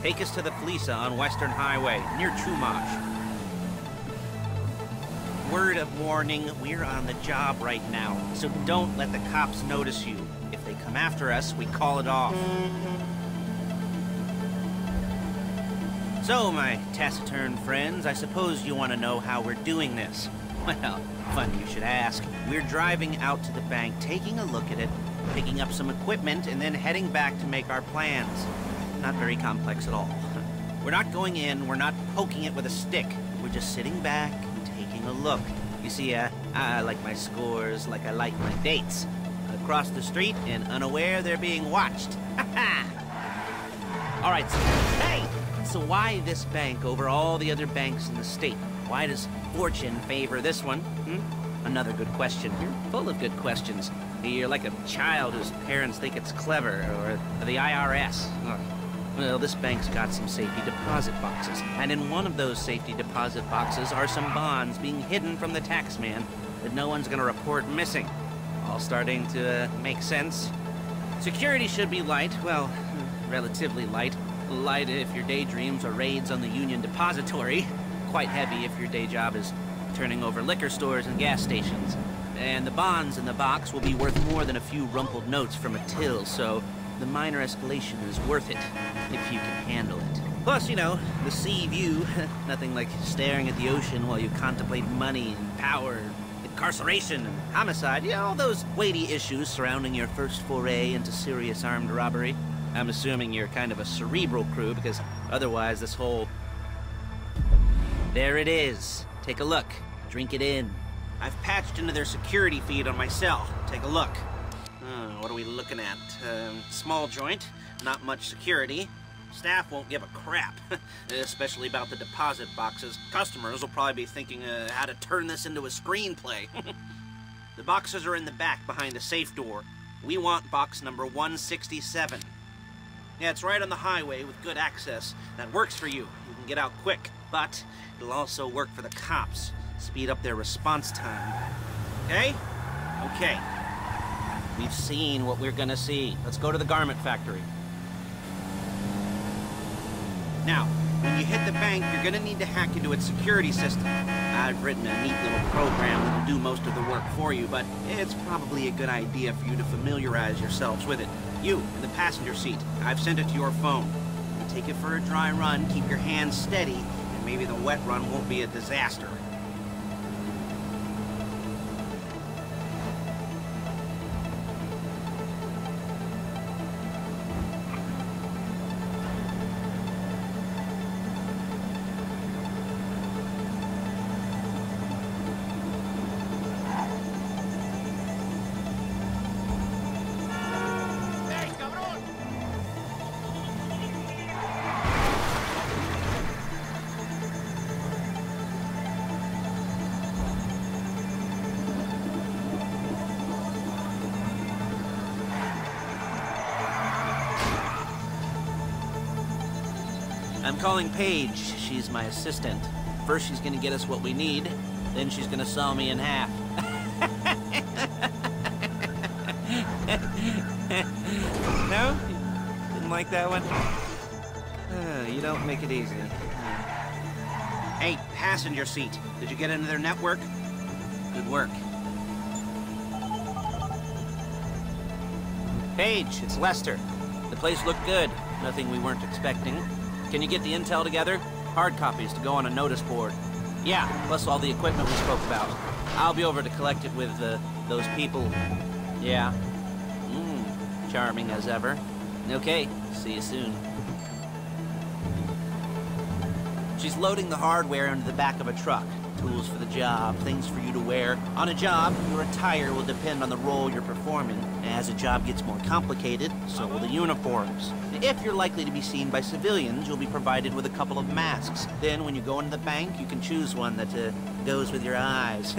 Take us to the fleeca on Western Highway, near Chumash. Word of warning, we're on the job right now, so don't let the cops notice you. If they come after us, we call it off. So, my taciturn friends, I suppose you want to know how we're doing this. Well, funny you should ask. We're driving out to the bank, taking a look at it, picking up some equipment, and then heading back to make our plans. Not very complex at all. We're not going in, we're not poking it with a stick. We're just sitting back and taking a look. You see, I like my scores like I like my dates. Across the street and unaware they're being watched. All right, so, hey! So why this bank over all the other banks in the state? Why does fortune favor this one? Another good question. You're full of good questions. You're like a child whose parents think it's clever, or the IRS. Well, this bank's got some safety deposit boxes, and in one of those safety deposit boxes are some bonds being hidden from the tax man that no one's gonna report missing. All starting to make sense. Security should be light, well, relatively light. Light if your daydreams are raids on the Union Depository. Quite heavy if your day job is turning over liquor stores and gas stations. And the bonds in the box will be worth more than a few rumpled notes from a till, so the minor escalation is worth it, if you can handle it. Plus, you know, the sea view. Nothing like staring at the ocean while you contemplate money and power, incarceration and homicide. Yeah, all those weighty issues surrounding your first foray into serious armed robbery. I'm assuming you're kind of a cerebral crew, because otherwise this whole... There it is. Take a look. Drink it in. I've patched into their security feed on my cell. Take a look. What are we looking at? Small joint, not much security. Staff won't give a crap, especially about the deposit boxes. Customers will probably be thinking how to turn this into a screenplay. The boxes are in the back behind a safe door. We want box number 167. Yeah, it's right on the highway with good access. That works for you. You can get out quick, but it'll also work for the cops. Speed up their response time. Okay? Okay. We've seen what we're gonna see. Let's go to the garment factory. Now, when you hit the bank, you're gonna need to hack into its security system. I've written a neat little program that'll do most of the work for you, but it's probably a good idea for you to familiarize yourselves with it. You, in the passenger seat, I've sent it to your phone. Take it for a dry run, keep your hands steady, and maybe the wet run won't be a disaster. I'm calling Paige. She's my assistant. First she's gonna get us what we need, then she's gonna saw me in half. No? Didn't like that one? You don't make it easy. Hey, passenger seat. Did you get into their network? Good work. Paige, it's Lester. The place looked good. Nothing we weren't expecting. Can you get the intel together? Hard copies to go on a notice board. Yeah, plus all the equipment we spoke about. I'll be over to collect it with, those people. Yeah. Charming as ever. Okay, see you soon. She's loading the hardware into the back of a truck. Tools for the job, things for you to wear. On a job, your attire will depend on the role you're performing. As a job gets more complicated, so will the uniforms. If you're likely to be seen by civilians, you'll be provided with a couple of masks. Then when you go into the bank, you can choose one that goes with your eyes.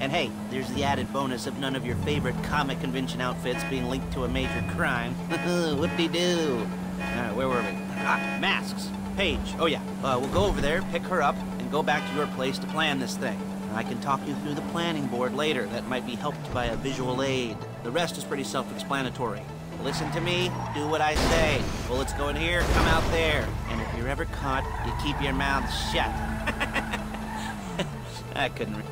And hey, there's the added bonus of none of your favorite comic convention outfits being linked to a major crime. Whoop-de-doo. Where were we? Masks. Paige. Oh yeah, we'll go over there, pick her up, and go back to your place to plan this thing. I can talk you through the planning board later. That might be helped by a visual aid. The rest is pretty self-explanatory. Listen to me, do what I say. Bullets go in here, come out there. And if you're ever caught, you keep your mouth shut. I couldn't...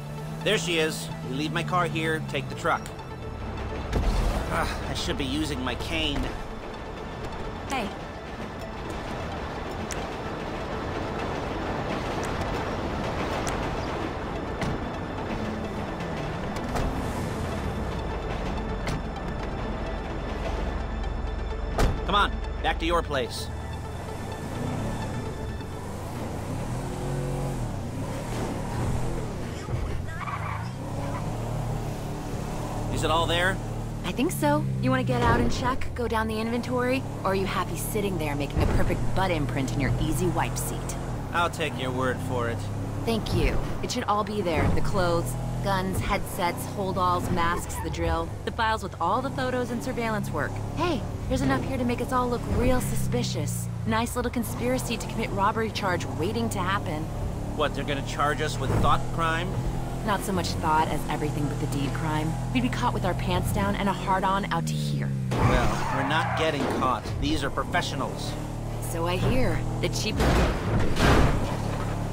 There she is. You leave my car here, take the truck. I should be using my cane. Hey. Come on, back to your place. Is it all there? I think so. You want to get out and check, go down the inventory? Or are you happy sitting there making a perfect butt imprint in your easy wipe seat? I'll take your word for it. Thank you. It should all be there. The clothes, guns, headsets, holdalls, masks, the drill. The files with all the photos and surveillance work. Hey, there's enough here to make us all look real suspicious. Nice little conspiracy to commit robbery charge waiting to happen. What, they're gonna charge us with thought crime? Not so much thought as everything but the deed crime. We'd be caught with our pants down and a hard-on out to here. Well, we're not getting caught. These are professionals. So I hear. The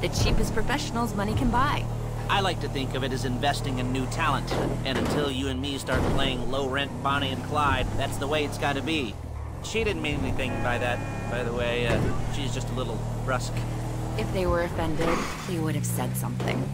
cheapest professionals money can buy. I like to think of it as investing in new talent. And until you and me start playing low-rent Bonnie and Clyde, that's the way it's gotta be. She didn't mean anything by that, by the way. She's just a little brusque. If they were offended, they would have said something.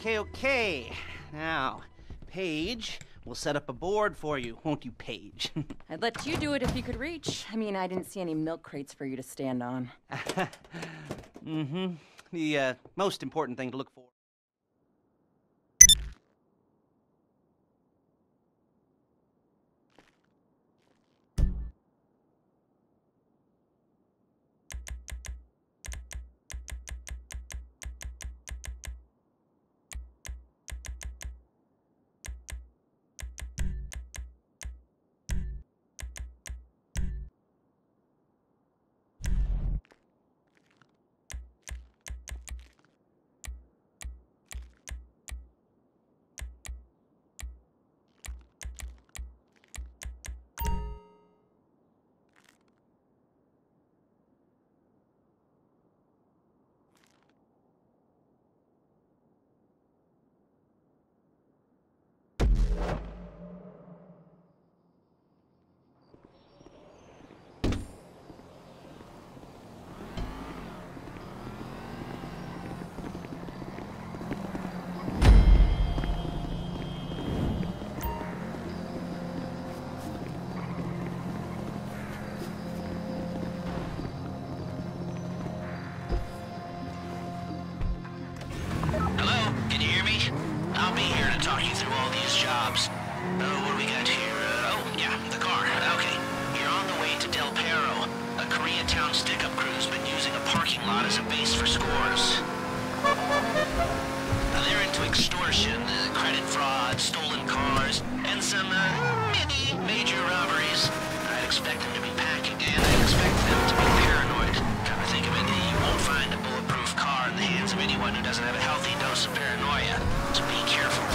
Okay. Now, Paige, we'll set up a board for you, won't you, Paige? I'd let you do it if you could reach. I mean, I didn't see any milk crates for you to stand on. The most important thing to look for. talk you through all these jobs. What do we got here? Oh, yeah, the car. Okay. You're on the way to Del Perro. A Koreatown stick-up crew's been using a parking lot as a base for scores. They're into extortion, credit fraud, stolen cars, and some, mini major robberies. I'd expect them to be packing, and I'd expect them to be paranoid. Come to think of it, you won't find a bulletproof car in the hands of anyone who doesn't have a healthy dose of paranoia. So be careful.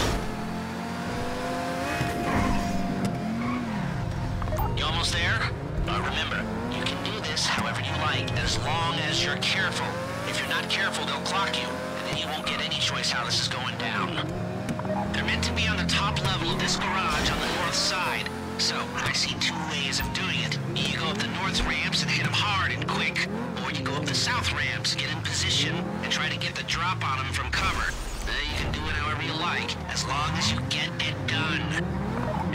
You almost there? Remember, you can do this however you like, as long as you're careful. If you're not careful, they'll clock you, and then you won't get any choice how this is going down. They're meant to be on the top level of this garage on the north side. So, I see two ways of doing it. You go up the north ramps and hit them hard and quick, or you go up the south ramps, get in position, and try to get the drop on them from cover. You can do it however you like. like, as long as you get it done.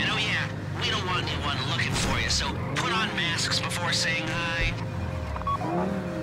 And oh yeah, we don't want anyone looking for you, so put on masks before saying hi.